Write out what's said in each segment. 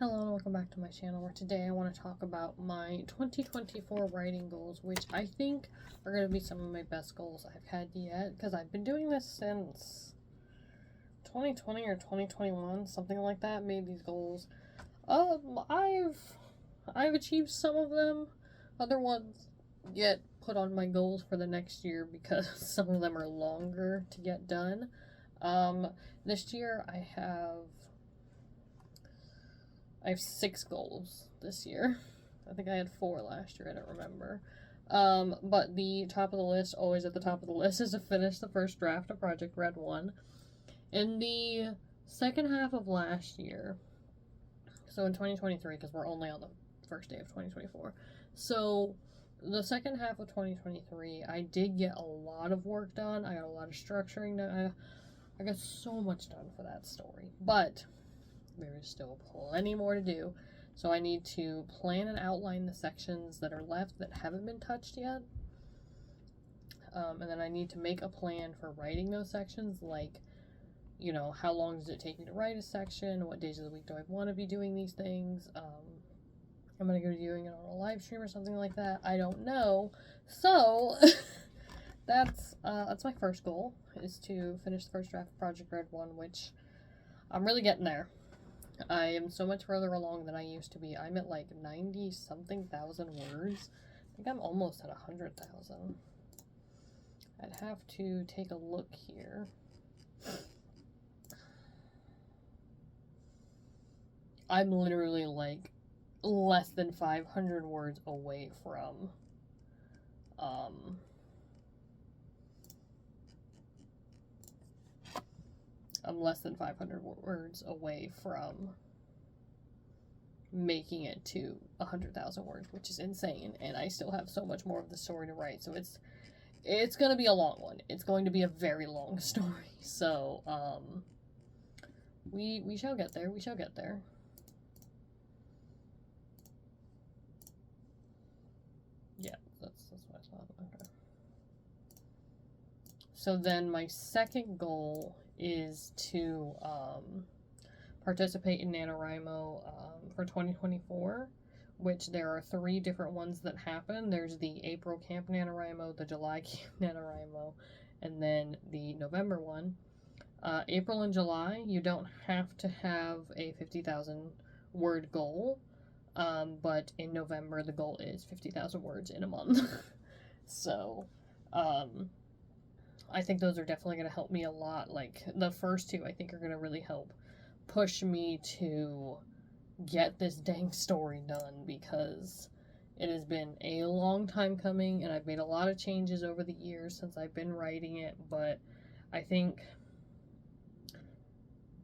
Hello and welcome back to my channel, where today I want to talk about my 2024 writing goals, which I think are going to be some of my best goals I've had yet, because I've been doing this since 2020 or 2021, something like that, made these goals. I've achieved some of them. Other ones get put on my goals for the next year because some of them are longer to get done. This year I have 6 goals this year. I think I had 4 last year, I don't remember. But the top of the list, always at the top of the list, is to finish the first draft of Project Red 1. In the second half of last year, so in 2023, because we're only on the first day of 2024, so the second half of 2023, I did get a lot of work done. I got a lot of structuring done. I got so much done for that story. But there is still plenty more to do. So I need to plan and outline the sections that are left that haven't been touched yet. And then I need to make a plan for writing those sections, like, you know, how long does it take me to write a section? What days of the week do I want to be doing these things? I'm going to go doing it on a live stream or something like that. I don't know. So that's my first goal, is to finish the first draft of Project Red 1, which I'm really getting there. I am so much further along than I used to be. I'm at like 90-something thousand words. I think I'm almost at 100,000. I'd have to take a look here. I'm literally like less than 500 words away from I'm less than 500 words away from making it to 100,000 words, which is insane, and I still have so much more of the story to write, so it's going to be a long one. It's going to be a very long story, so we shall get there. We shall get there. Yeah, that's what I thought. Okay. So then my second goal is to participate in NaNoWriMo for 2024, which there are 3 different ones that happen. There's the April Camp NaNoWriMo, the July Camp NaNoWriMo, and then the November one. April and July, you don't have to have a 50,000 word goal, but in November the goal is 50,000 words in a month. So, I think those are definitely going to help me a lot. Like, the first 2, I think, are going to really help push me to get this dang story done, because it has been a long time coming, and I've made a lot of changes over the years since I've been writing it, but I think,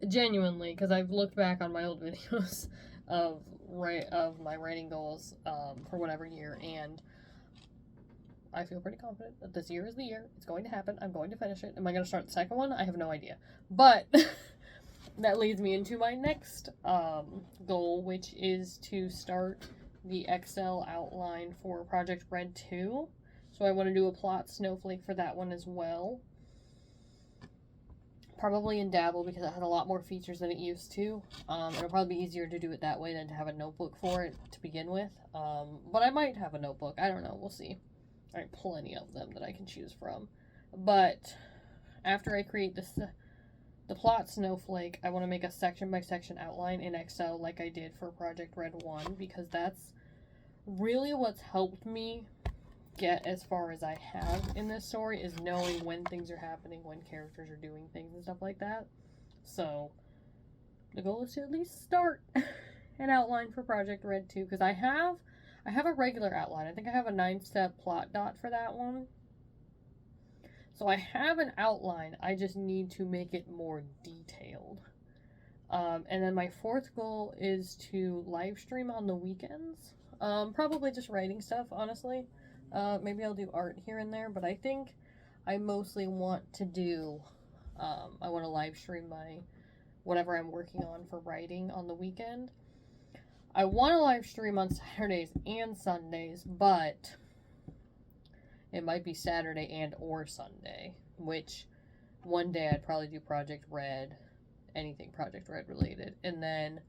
genuinely, because I've looked back on my old videos of my writing goals for whatever year, and I feel pretty confident that this year is the year. It's going to happen. I'm going to finish it. Am I going to start the second one? I have no idea. But that leads me into my next goal, which is to start the Excel outline for Project Red 2. So I want to do a plot snowflake for that one as well. Probably in Dabble, because it has a lot more features than it used to. It'll probably be easier to do it that way than to have a notebook for it to begin with. But I might have a notebook. I don't know. We'll see. I have plenty of them that I can choose from. But after I create the plot snowflake, I want to make a section by section outline in Excel like I did for Project Red 1, because that's really what's helped me get as far as I have in this story, is knowing when things are happening, when characters are doing things and stuff like that. So the goal is to at least start an outline for Project Red 2, because I have a regular outline. I think I have a 9-step plot dot for that one. So I have an outline. I just need to make it more detailed. And then my 4th goal is to live stream on the weekends. Probably just writing stuff, honestly. Maybe I'll do art here and there, but I think I mostly want to do, I want to live stream whatever I'm working on for writing on the weekend. I want to live stream on Saturdays and Sundays, but it might be Saturday and or Sunday, which one day I'd probably do Project Red, anything Project Red related, and then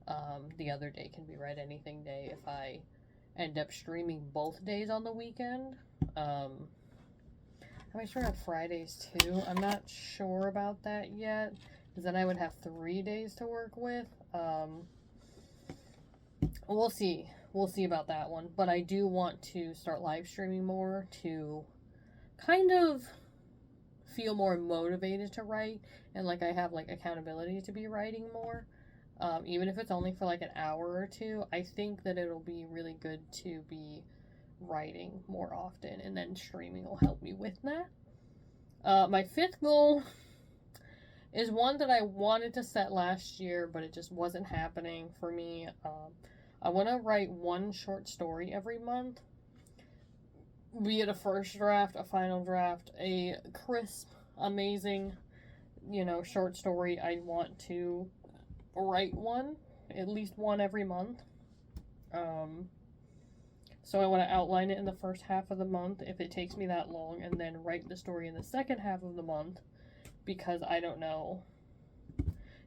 The other day can be Write Anything Day if I end up streaming both days on the weekend. I might start on Fridays too. I'm not sure about that yet, because then I would have 3 days to work with. We'll see. We'll see about that one. But I do want to start live streaming more to kind of feel more motivated to write, and like I have like accountability to be writing more. Even if it's only for like an hour or two, I think that it'll be really good to be writing more often, and then streaming will help me with that. My fifth goal is one that I wanted to set last year, but it just wasn't happening for me. I want to write one short story every month, be it a first draft, a final draft, a crisp, amazing, short story. I want to write one, at least one every month. So I want to outline it in the first half of the month if it takes me that long, and then write the story in the second half of the month, because I don't know.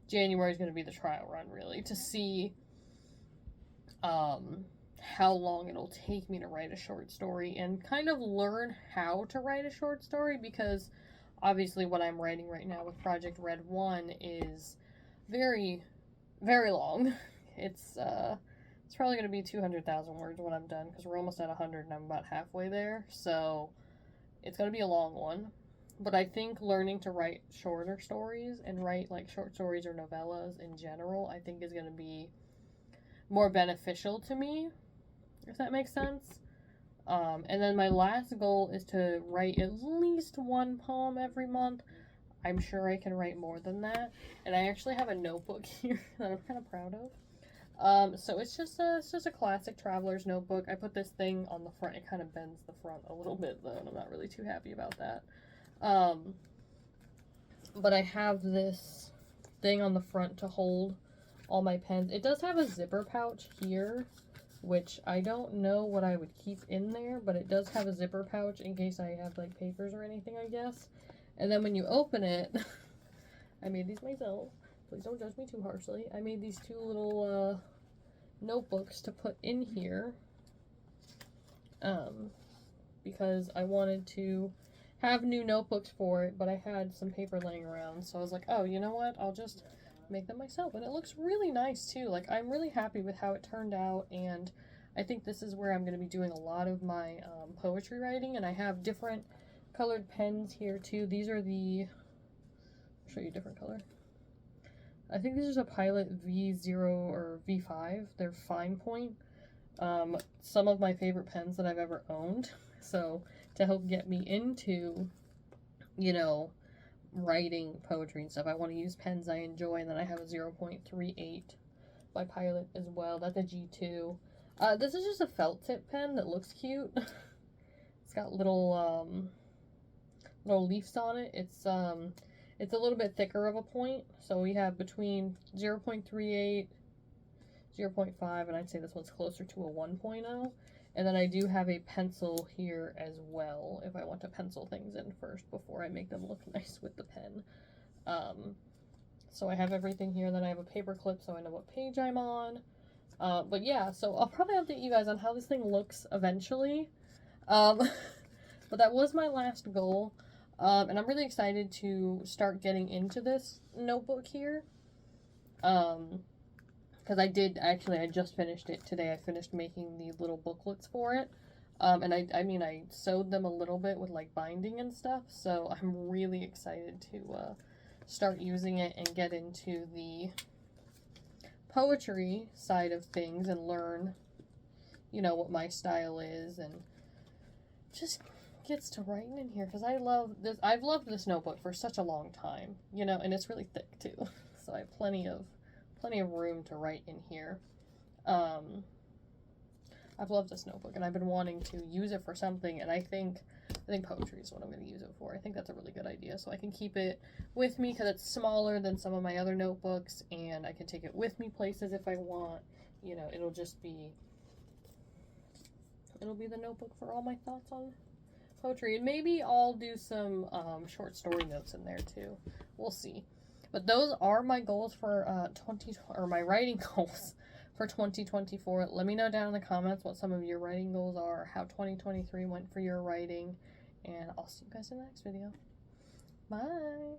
January is going to be the trial run, really, to see how long it'll take me to write a short story and kind of learn how to write a short story, because obviously what I'm writing right now with Project Red 1 is very, very long. It's probably going to be 200,000 words when I'm done, because we're almost at 100 and I'm about halfway there, so it's going to be a long one. But I think learning to write shorter stories and write like short stories or novellas in general, I think is going to be more beneficial to me, if that makes sense. And then my last goal is to write at least one poem every month. I'm sure I can write more than that. And I actually have a notebook here that I'm kind of proud of. So it's just a classic traveler's notebook. I put this thing on the front. It kind of bends the front a little bit though, and I'm not really too happy about that. But I have this thing on the front to hold all my pens. It does have a zipper pouch here, which I don't know what I would keep in there, but it does have a zipper pouch in case I have like papers or anything, I guess. And then when you open it, I made these myself. Please don't judge me too harshly. I made these two little notebooks to put in here, because I wanted to have new notebooks for it, but I had some paper laying around, so I was like, oh, you know what, I'll just make them myself. And it looks really nice too. Like, I'm really happy with how it turned out, and I think this is where I'm going to be doing a lot of my poetry writing. And I have different colored pens here too. These are the, I'll show you a different color. I think this is a Pilot V0 or V5. They're fine point. Some of my favorite pens that I've ever owned. So to help get me into, writing poetry and stuff, I want to use pens I enjoy. And then I have a 0.38 by Pilot as well. That's a G2. This is just a felt tip pen that looks cute. It's got little leaves on it. It's a little bit thicker of a point. So we have between 0.38, 0.5, and I'd say this one's closer to a 1.0. And then I do have a pencil here as well, if I want to pencil things in first before I make them look nice with the pen. So I have everything here. Then I have a paper clip so I know what page I'm on. But yeah, so I'll probably update you guys on how this thing looks eventually. But that was my last goal. And I'm really excited to start getting into this notebook here. Because I just finished it today. I finished making the little booklets for it. And I sewed them a little bit with like binding and stuff. So I'm really excited to start using it and get into the poetry side of things and learn, what my style is, and just gets to writing in here, because I love this. I've loved this notebook for such a long time, and it's really thick too. So I have plenty of room to write in here. I've loved this notebook, and I've been wanting to use it for something, and I think poetry is what I'm going to use it for. I think that's a really good idea, so I can keep it with me because it's smaller than some of my other notebooks, and I can take it with me places if I want. It'll be the notebook for all my thoughts on poetry, and maybe I'll do some short story notes in there too. We'll see. But those are my goals for my writing goals for 2024. Let me know down in the comments what some of your writing goals are, how 2023 went for your writing, and I'll see you guys in the next video. Bye!